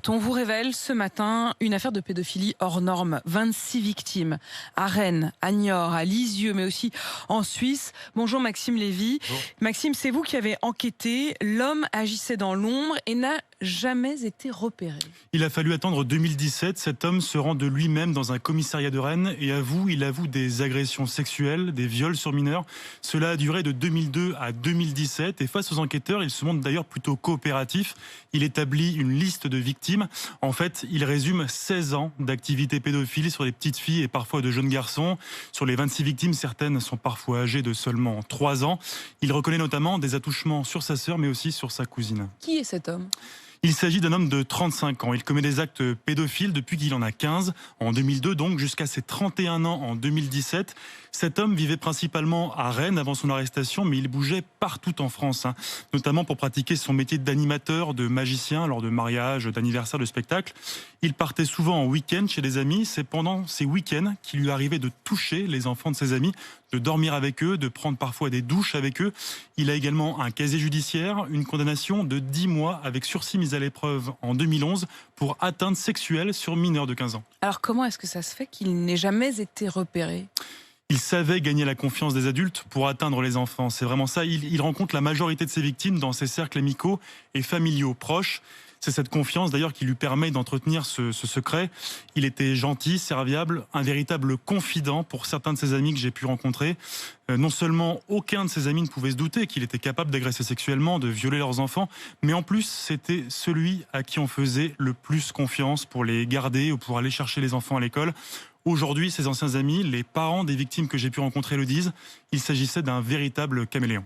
Enquête. On vous révèle ce matin une affaire de pédophilie hors norme. 26 victimes à Rennes, à Niort, à Lisieux, mais aussi en Suisse. Bonjour Maxime Lévy. Bonjour. Maxime, c'est vous qui avez enquêté. L'homme agissait dans l'ombre et n'a jamais été repéré. Il a fallu attendre 2017. Cet homme se rend de lui-même dans un commissariat de Rennes et il avoue des agressions sexuelles, des viols sur mineurs. Cela a duré de 2002 à 2017 et face aux enquêteurs, il se montre d'ailleurs plutôt coopératif. Il établit une liste de victimes. En fait, il résume 16 ans d'activité pédophile sur les petites filles et parfois de jeunes garçons. Sur les 26 victimes, certaines sont parfois âgées de seulement 3 ans. Il reconnaît notamment des attouchements sur sa sœur mais aussi sur sa cousine. Qui est cet homme ? Il s'agit d'un homme de 35 ans. Il commet des actes pédophiles depuis qu'il en a 15, en 2002 donc, jusqu'à ses 31 ans en 2017. Cet homme vivait principalement à Rennes avant son arrestation, mais il bougeait partout en France, notamment pour pratiquer son métier d'animateur, de magicien, lors de mariages, d'anniversaires, de spectacles. Il partait souvent en week-end chez des amis. C'est pendant ces week-ends qu'il lui arrivait de toucher les enfants de ses amis, de dormir avec eux, de prendre parfois des douches avec eux. Il a également un casier judiciaire, une condamnation de 10 mois avec sursis mis à l'épreuve en 2011 pour atteinte sexuelle sur mineur de 15 ans. Alors comment est-ce que ça se fait qu'il n'ait jamais été repéré ? Il savait gagner la confiance des adultes pour atteindre les enfants. C'est vraiment ça. Il rencontre la majorité de ses victimes dans ses cercles amicaux et familiaux proches. C'est cette confiance d'ailleurs qui lui permet d'entretenir ce secret. Il était gentil, serviable, un véritable confident pour certains de ses amis que j'ai pu rencontrer. Non seulement aucun de ses amis ne pouvait se douter qu'il était capable d'agresser sexuellement, de violer leurs enfants, mais en plus c'était celui à qui on faisait le plus confiance pour les garder ou pour aller chercher les enfants à l'école. Aujourd'hui, ses anciens amis, les parents des victimes que j'ai pu rencontrer le disent, il s'agissait d'un véritable caméléon.